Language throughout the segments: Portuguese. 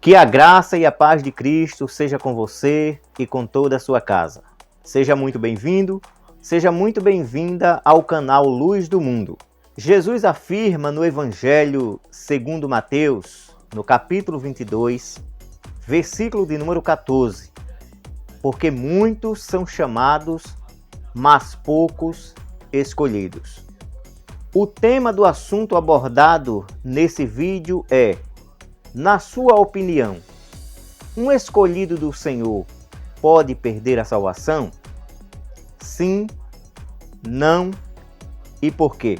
Que a graça e a paz de Cristo seja com você e com toda a sua casa. Seja muito bem-vindo, seja muito bem-vinda ao canal Luz do Mundo. Jesus afirma no Evangelho segundo Mateus, no capítulo 22, versículo de número 14, porque muitos são chamados, mas poucos escolhidos. O tema do assunto abordado nesse vídeo é: na sua opinião, um escolhido do Senhor pode perder a salvação? Sim, não e por quê?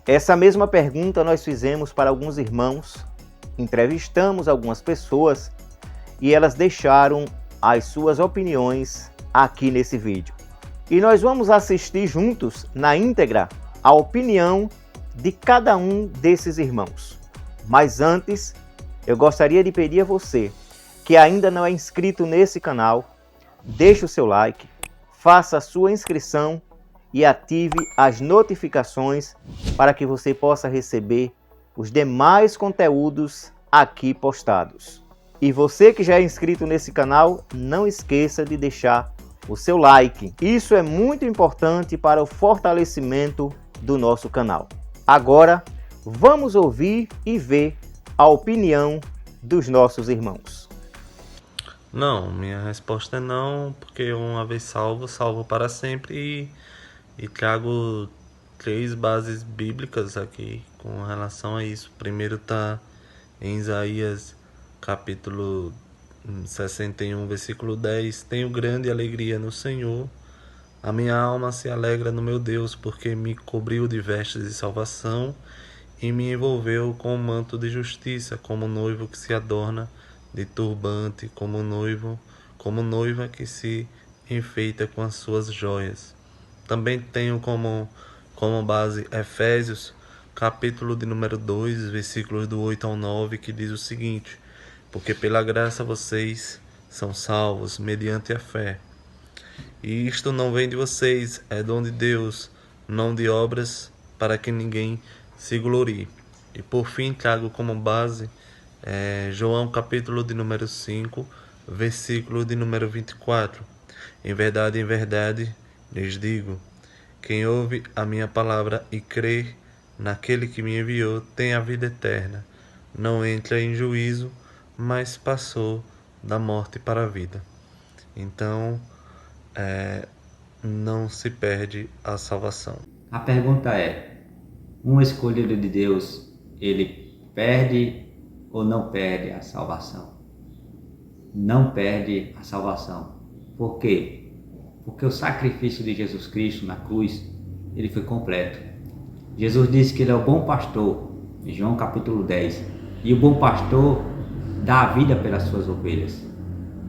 Essa mesma pergunta nós fizemos para alguns irmãos, entrevistamos algumas pessoas e elas deixaram as suas opiniões aqui nesse vídeo. E nós vamos assistir juntos, na íntegra, a opinião de cada um desses irmãos. Mas antes, eu gostaria de pedir a você que ainda não é inscrito nesse canal, deixe o seu like, faça a sua inscrição e ative as notificações para que você possa receber os demais conteúdos aqui postados. E você que já é inscrito nesse canal, não esqueça de deixar o seu like. Isso é muito importante para o fortalecimento do nosso canal. Agora, vamos ouvir e ver a opinião dos nossos irmãos. Não, minha resposta é não, porque uma vez salvo, salvo para sempre e trago 3 bases bíblicas aqui com relação a isso. Primeiro está em Isaías capítulo 61, versículo 10. Tenho grande alegria no Senhor, a minha alma se alegra no meu Deus, porque me cobriu de vestes de salvação e me envolveu com um manto de justiça, como noivo que se adorna de turbante, como noiva que se enfeita com as suas joias. Também tenho como base Efésios, capítulo de número 2, versículos do 8 ao 9, que diz o seguinte: porque pela graça vocês são salvos mediante a fé. E isto não vem de vocês, é dom de Deus, não de obras, para que ninguém se glorie. E por fim trago como base João capítulo de número 5, versículo de número 24. Em verdade, lhes digo, quem ouve a minha palavra e crê naquele que me enviou tem a vida eterna. Não entra em juízo, mas passou da morte para a vida. Então, não se perde a salvação. A pergunta é: um escolhido de Deus, ele perde ou não perde a salvação? Não perde a salvação. Por quê? Porque o sacrifício de Jesus Cristo na cruz, ele foi completo. Jesus disse que ele é o bom pastor, em João capítulo 10. E o bom pastor dá a vida pelas suas ovelhas.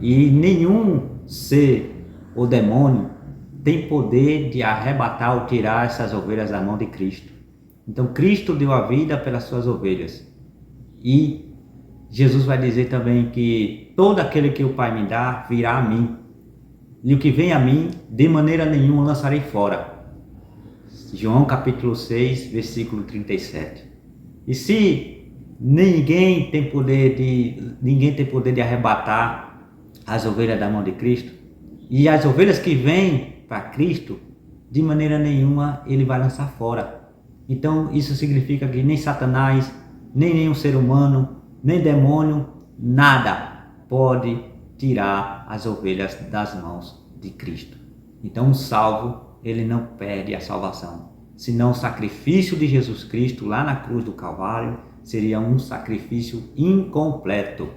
E nenhum ser ou demônio tem poder de arrebatar ou tirar essas ovelhas da mão de Cristo. Então Cristo deu a vida pelas suas ovelhas. E Jesus vai dizer também que todo aquele que o Pai me dá virá a mim. E o que vem a mim, de maneira nenhuma lançarei fora. João capítulo 6, versículo 37. E se ninguém tem poder de arrebatar as ovelhas da mão de Cristo, e as ovelhas que vêm para Cristo, de maneira nenhuma ele vai lançar fora. Então isso significa que nem Satanás, nem nenhum ser humano, nem demônio, nada pode tirar as ovelhas das mãos de Cristo. Então um salvo, ele não perde a salvação. Senão o sacrifício de Jesus Cristo lá na cruz do Calvário seria um sacrifício incompleto.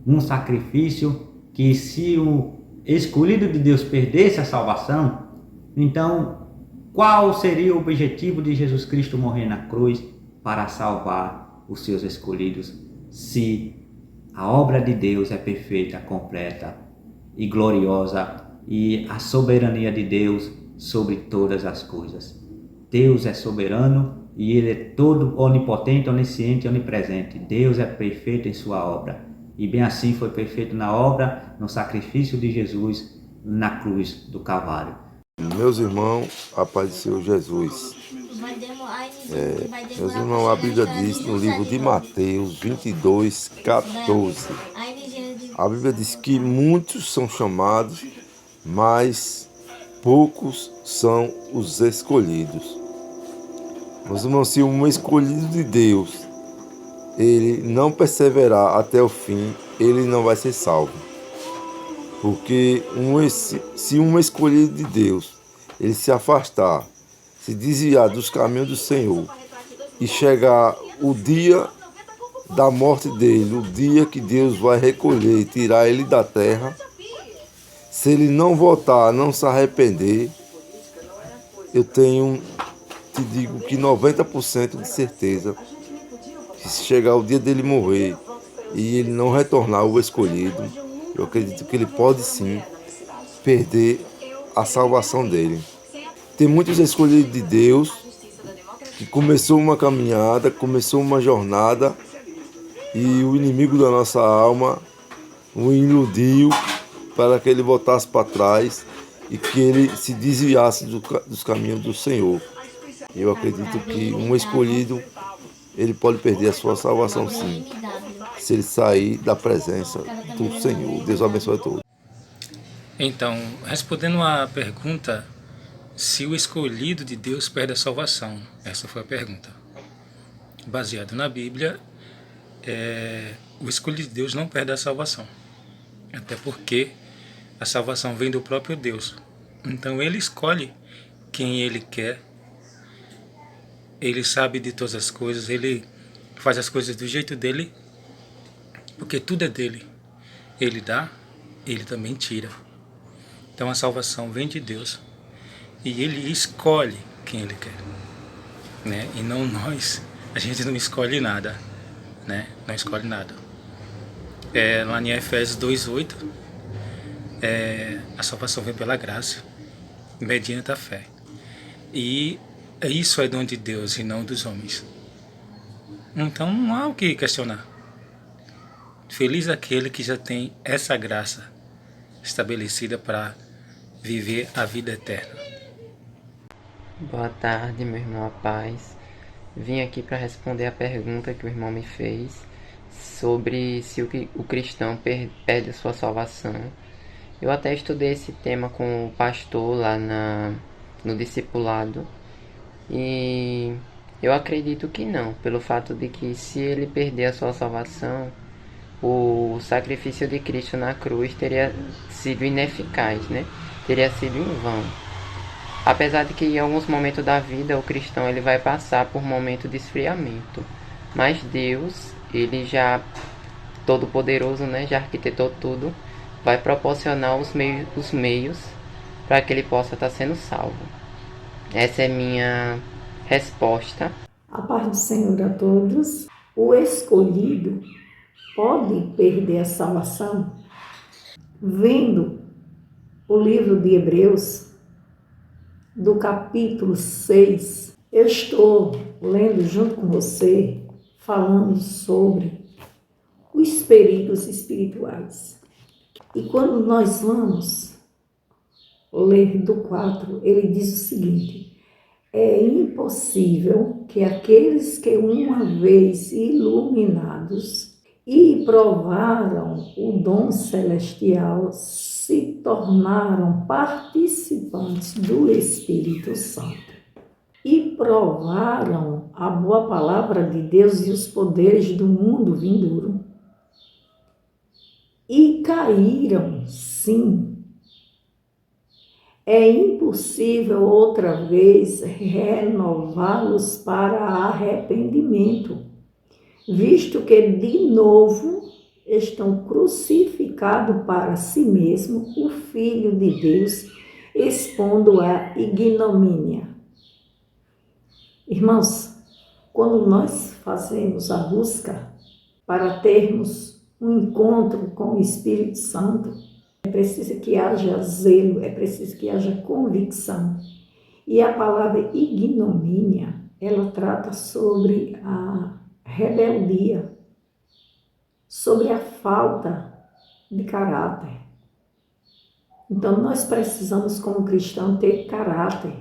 Um sacrifício que, se o escolhido de Deus perdesse a salvação, então qual seria o objetivo de Jesus Cristo morrer na cruz para salvar os seus escolhidos, se a obra de Deus é perfeita, completa e gloriosa, e a soberania de Deus sobre todas as coisas? Deus é soberano e Ele é todo onipotente, onisciente e onipresente. Deus é perfeito em sua obra. E bem assim foi perfeito na obra, no sacrifício de Jesus na cruz do Calvário. Meus irmãos, a paz do Senhor Jesus. Meus irmãos, a Bíblia diz no livro de Mateus 22:14. A Bíblia diz que muitos são chamados, mas poucos são os escolhidos. Meus irmãos, se um escolhido de Deus, ele não perseverar até o fim, ele não vai ser salvo. Porque se um escolhido de Deus, ele se afastar, se desviar dos caminhos do Senhor e chegar o dia da morte dele, o dia que Deus vai recolher e tirar ele da terra, se ele não voltar, não se arrepender, eu te digo que 90% de certeza que se chegar o dia dele morrer e ele não retornar o escolhido, eu acredito que ele pode sim perder a salvação dele. Tem muitos escolhidos de Deus que começou uma caminhada, começou uma jornada e o inimigo da nossa alma o iludiu para que ele voltasse para trás e que ele se desviasse dos caminhos do Senhor. Eu acredito que um escolhido, ele pode perder a sua salvação sim, se ele sair da presença do Senhor. Deus abençoe a todos. Então, respondendo à pergunta, se o escolhido de Deus perde a salvação, essa foi a pergunta. Baseado na Bíblia, o escolhido de Deus não perde a salvação, até porque a salvação vem do próprio Deus. Então ele escolhe quem ele quer, ele sabe de todas as coisas, ele faz as coisas do jeito dele, porque tudo é dele. Ele dá, ele também tira. Então a salvação vem de Deus e ele escolhe quem ele quer, né? E não nós, a gente não escolhe nada, né? Não escolhe nada. Lá em Efésios 2:8, a salvação vem pela graça, mediante a fé. E isso é dom de Deus e não dos homens. Então não há o que questionar. Feliz aquele que já tem essa graça estabelecida para viver a vida eterna. Boa tarde, meu irmão, a paz. Vim aqui para responder a pergunta que o irmão me fez sobre se o cristão perde a sua salvação. Eu até estudei esse tema com o pastor lá no discipulado e eu acredito que não, pelo fato de que se ele perder a sua salvação, o sacrifício de Cristo na cruz teria sido ineficaz, né? Teria sido em vão. Apesar de que em alguns momentos da vida o cristão ele vai passar por momentos de esfriamento, mas Deus, ele já todo-poderoso, né? Já arquitetou tudo, vai proporcionar os meios para que ele possa estar sendo salvo. Essa é minha resposta. A paz do Senhor a todos. O escolhido pode perder a salvação? Vendo o livro de Hebreus, do capítulo 6, eu estou lendo junto com você, falando sobre os perigos espirituais. E quando nós vamos ler do 4, ele diz o seguinte: é impossível que aqueles que uma vez iluminados e provaram o dom celestial se tornaram participantes do Espírito Santo e provaram a boa palavra de Deus e os poderes do mundo vindouro e caíram, sim. É impossível outra vez renová-los para arrependimento, visto que de novo estão crucificados para si mesmo o Filho de Deus, expondo a ignomínia. Irmãos, quando nós fazemos a busca para termos um encontro com o Espírito Santo, é preciso que haja zelo, é preciso que haja convicção. E a palavra ignomínia, ela trata sobre a rebeldia, sobre a falta de caráter. Então, nós precisamos, como cristão, ter caráter,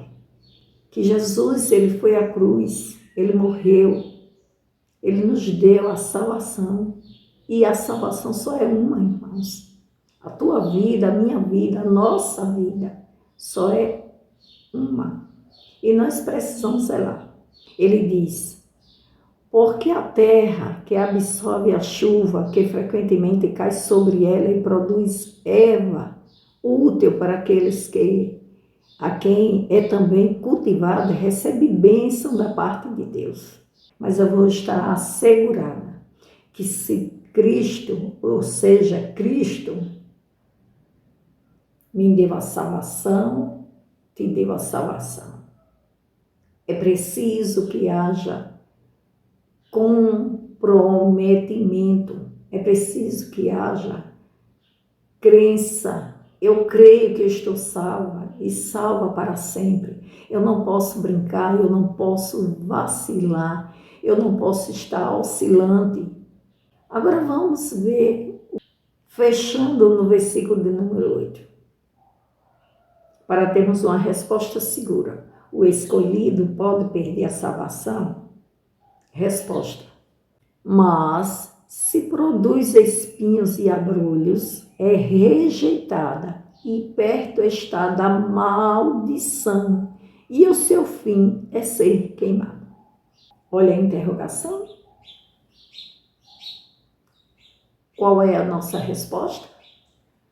que Jesus, ele foi à cruz, ele morreu, ele nos deu a salvação. E a salvação só é uma, irmãos. A tua vida, a minha vida, a nossa vida só é uma. E nós precisamos zelar. Ele diz: porque a terra que absorve a chuva que frequentemente cai sobre ela e produz erva útil para aqueles a quem é também cultivada, recebe bênção da parte de Deus. Mas eu vou estar assegurada que se Cristo, ou seja, Cristo, me deu a salvação, te deu a salvação. É preciso que haja comprometimento, é preciso que haja crença. Eu creio que eu estou salva e salva para sempre. Eu não posso brincar, eu não posso vacilar, eu não posso estar oscilante. Agora vamos ver, fechando no versículo de número 8, para termos uma resposta segura. O escolhido pode perder a salvação? Resposta: mas se produz espinhos e abrolhos, é rejeitada e perto está da maldição, e o seu fim é ser queimado. Olha a interrogação. Qual é a nossa resposta?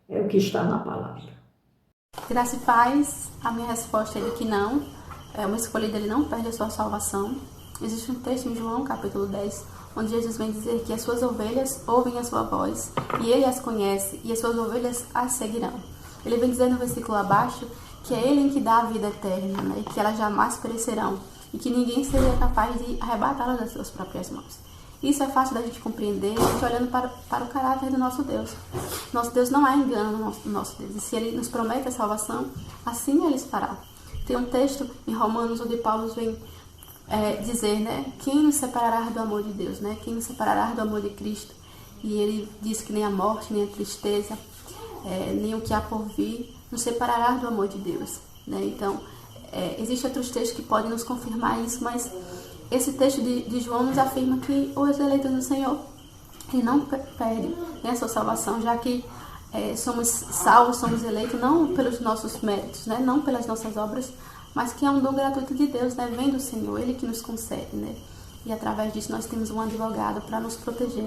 É o que está na palavra. Graça e paz, a minha resposta é de que não. Uma escolhida, ele não perde a sua salvação. Existe um texto em João, capítulo 10, onde Jesus vem dizer que as suas ovelhas ouvem a sua voz, e ele as conhece, e as suas ovelhas as seguirão. Ele vem dizer no versículo abaixo que é ele em que dá a vida eterna, né? E que elas jamais perecerão, e que ninguém seria capaz de arrebatá-las das suas próprias mãos. Isso é fácil da gente compreender, a gente olhando para o caráter do nosso Deus. Nosso Deus não há engano no nosso Deus, e se ele nos promete a salvação, assim ele fará. Tem um texto em Romanos onde Paulo vem dizer, né, quem nos separará do amor de Deus, né, quem nos separará do amor de Cristo. E ele diz que nem a morte, nem a tristeza, nem o que há por vir nos separará do amor de Deus, né? Então, existem outros textos que podem nos confirmar isso, mas esse texto de João nos afirma que os eleitos do Senhor, ele não perde a sua salvação, já que somos salvos, somos eleitos não pelos nossos méritos, né, não pelas nossas obras, mas que é um dom gratuito de Deus, né, vem do Senhor, ele que nos concede, né? E através disso nós temos um advogado para nos proteger,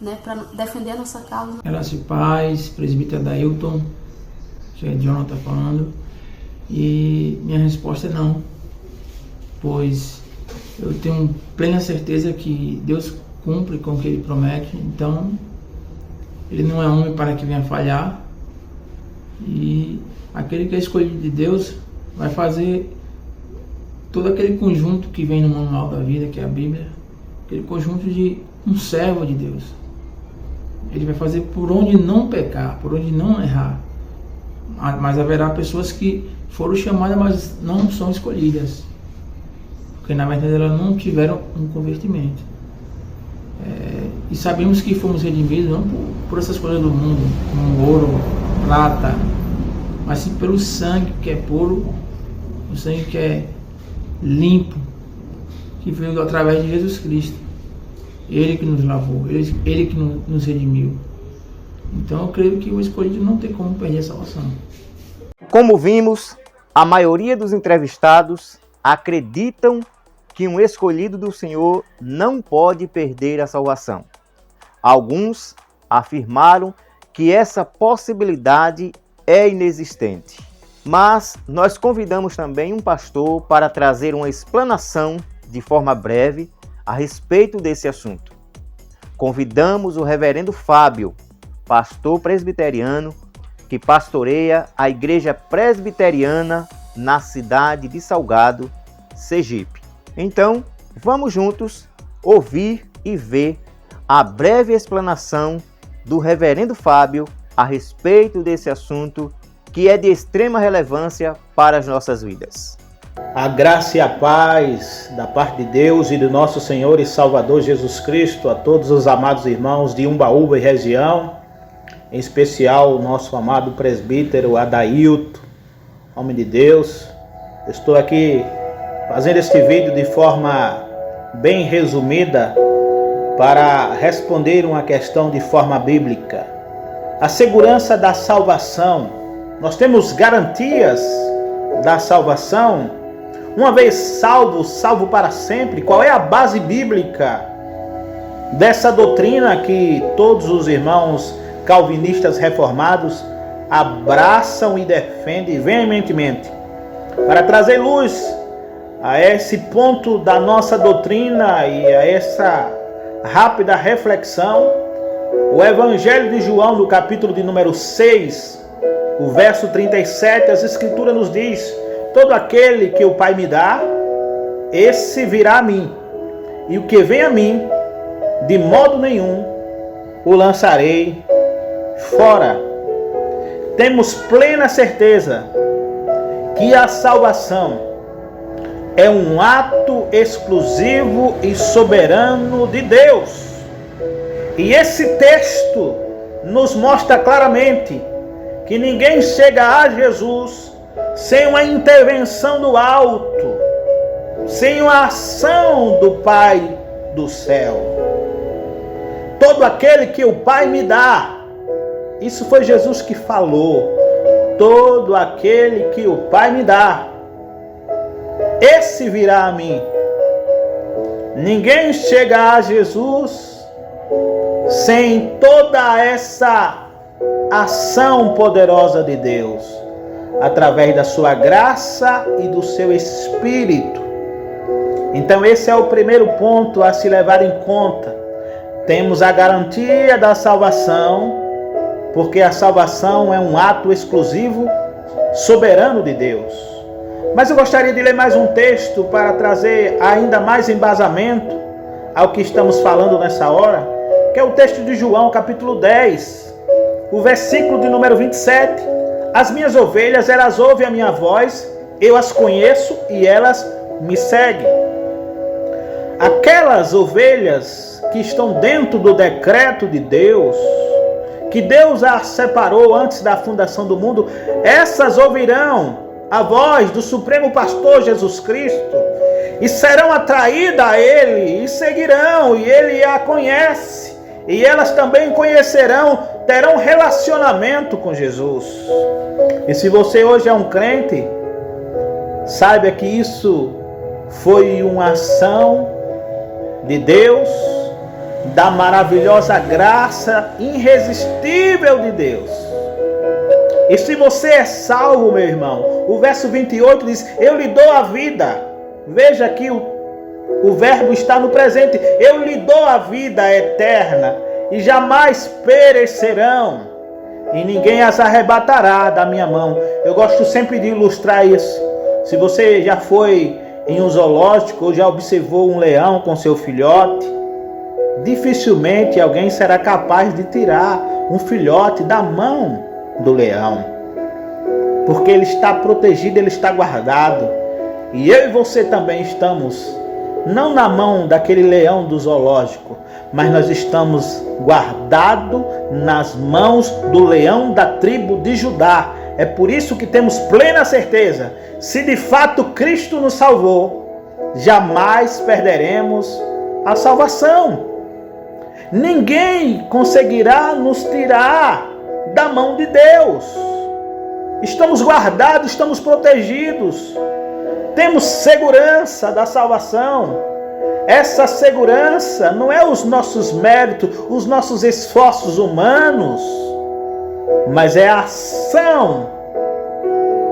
né, para defender a nossa causa. Graça e paz, presbítero Dailton, que é Jonathan falando, e minha resposta é não, pois eu tenho plena certeza que Deus cumpre com o que ele promete, então ele não é homem para que venha falhar, e aquele que é escolhido de Deus vai fazer todo aquele conjunto que vem no manual da vida, que é a Bíblia, aquele conjunto de um servo de Deus. Ele vai fazer por onde não pecar, por onde não errar. Mas haverá pessoas que foram chamadas, mas não são escolhidas, porque na verdade elas não tiveram um convertimento. E sabemos que fomos redimidos não por essas coisas do mundo, como ouro, prata, mas sim pelo sangue que é puro, o sangue que é limpo, que veio através de Jesus Cristo. Ele que nos lavou, ele que nos redimiu. Então eu creio que o escolhido não tem como perder a salvação. Como vimos, a maioria dos entrevistados acreditam que um escolhido do Senhor não pode perder a salvação. Alguns afirmaram que essa possibilidade é inexistente. Mas nós convidamos também um pastor para trazer uma explanação de forma breve a respeito desse assunto. Convidamos o reverendo Fábio, pastor presbiteriano, que pastoreia a Igreja Presbiteriana na cidade de Salgado, Sergipe. Então, vamos juntos ouvir e ver a breve explanação do reverendo Fábio a respeito desse assunto que é de extrema relevância para as nossas vidas. A graça e a paz da parte de Deus e do nosso Senhor e Salvador Jesus Cristo a todos os amados irmãos de Umbaúba e região, em especial o nosso amado presbítero Adailton, homem de Deus. Estou aqui fazendo este vídeo de forma bem resumida para responder uma questão de forma bíblica. A segurança da salvação. Nós temos garantias da salvação. Uma vez salvo, salvo para sempre. Qual é a base bíblica dessa doutrina que todos os irmãos calvinistas reformados abraçam e defendem veementemente? Para trazer luz a esse ponto da nossa doutrina e a essa rápida reflexão, o Evangelho de João, no capítulo de número 6, o verso 37, as Escrituras nos diz: todo aquele que o Pai me dá, esse virá a mim, e o que vem a mim, de modo nenhum o lançarei fora. Temos plena certeza que a salvação é um ato exclusivo e soberano de Deus. E esse texto nos mostra claramente que ninguém chega a Jesus sem uma intervenção do alto, sem uma ação do Pai do céu. Todo aquele que o Pai me dá, isso foi Jesus que falou. Todo aquele que o Pai me dá, esse virá a mim. Ninguém chega a Jesus sem toda essa ação poderosa de Deus, através da sua graça e do seu Espírito. Então esse é o primeiro ponto a se levar em conta. Temos a garantia da salvação, porque a salvação é um ato exclusivo, soberano de Deus. Mas eu gostaria de ler mais um texto para trazer ainda mais embasamento ao que estamos falando nessa hora, que é o texto de João, capítulo 10, o versículo de número 27. As minhas ovelhas, elas ouvem a minha voz, eu as conheço e elas me seguem. Aquelas ovelhas que estão dentro do decreto de Deus, que Deus as separou antes da fundação do mundo, essas ouvirão a voz do Supremo Pastor Jesus Cristo e serão atraídas a Ele e seguirão, e Ele a conhece, e elas também conhecerão, terão relacionamento com Jesus. E se você hoje é um crente, saiba que isso foi uma ação de Deus, da maravilhosa graça irresistível de Deus. E se você é salvo, meu irmão, o verso 28 diz: eu lhe dou a vida. Veja que o verbo está no presente. Eu lhe dou a vida eterna e jamais perecerão, e ninguém as arrebatará da minha mão. Eu gosto sempre de ilustrar isso. Se você já foi em um zoológico ou já observou um leão com seu filhote, dificilmente alguém será capaz de tirar um filhote da mão do leão, porque ele está protegido, ele está guardado. E eu e você também estamos, não na mão daquele leão do zoológico, mas nós estamos guardados nas mãos do leão da tribo de Judá. É por isso que temos plena certeza: se de fato Cristo nos salvou, jamais perderemos a salvação. Ninguém conseguirá nos tirar da mão de Deus. Estamos guardados, estamos protegidos. Temos segurança da salvação. Essa segurança não é os nossos méritos, os nossos esforços humanos, mas é a ação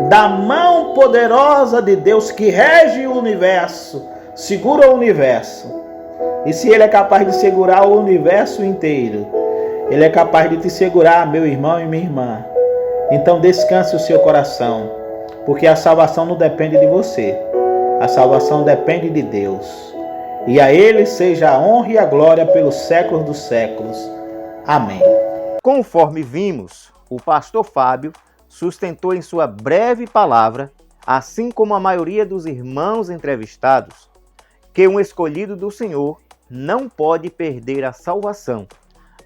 da mão poderosa de Deus que rege o universo, segura o universo. E se Ele é capaz de segurar o universo inteiro, Ele é capaz de te segurar, meu irmão e minha irmã. Então descanse o seu coração, porque a salvação não depende de você. A salvação depende de Deus. E a Ele seja a honra e a glória pelos séculos dos séculos. Amém. Conforme vimos, o pastor Fábio sustentou em sua breve palavra, assim como a maioria dos irmãos entrevistados, que um escolhido do Senhor não pode perder a salvação,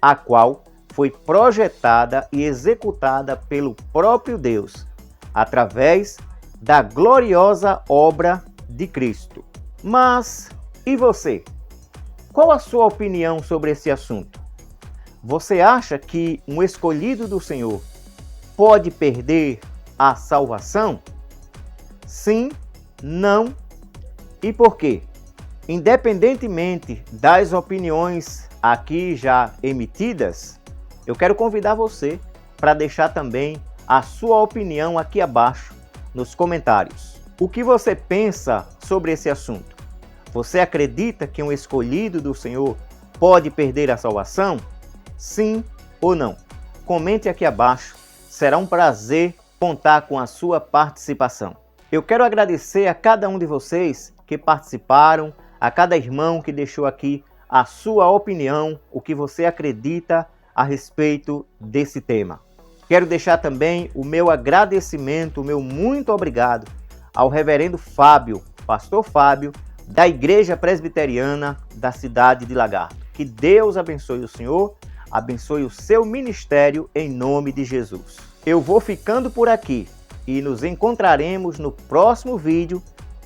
a qual foi projetada e executada pelo próprio Deus, através da gloriosa obra de Cristo. Mas e você? Qual a sua opinião sobre esse assunto? Você acha que um escolhido do Senhor pode perder a salvação? Sim, não e por quê? Independentemente das opiniões aqui já emitidas, eu quero convidar você para deixar também a sua opinião aqui abaixo nos comentários. O que você pensa sobre esse assunto? Você acredita que um escolhido do Senhor pode perder a salvação? Sim ou não? Comente aqui abaixo, será um prazer contar com a sua participação. Eu quero agradecer a cada um de vocês que participaram, a cada irmão que deixou aqui a sua opinião, o que você acredita a respeito desse tema. Quero deixar também o meu agradecimento, o meu muito obrigado ao reverendo Fábio, pastor Fábio, da Igreja Presbiteriana da cidade de Lagarto. Que Deus abençoe o senhor, abençoe o seu ministério em nome de Jesus. Eu vou ficando por aqui e nos encontraremos no próximo vídeo,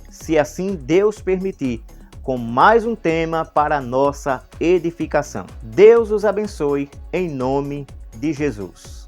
se assim Deus permitir, com mais um tema para a nossa edificação. Deus os abençoe em nome de Jesus.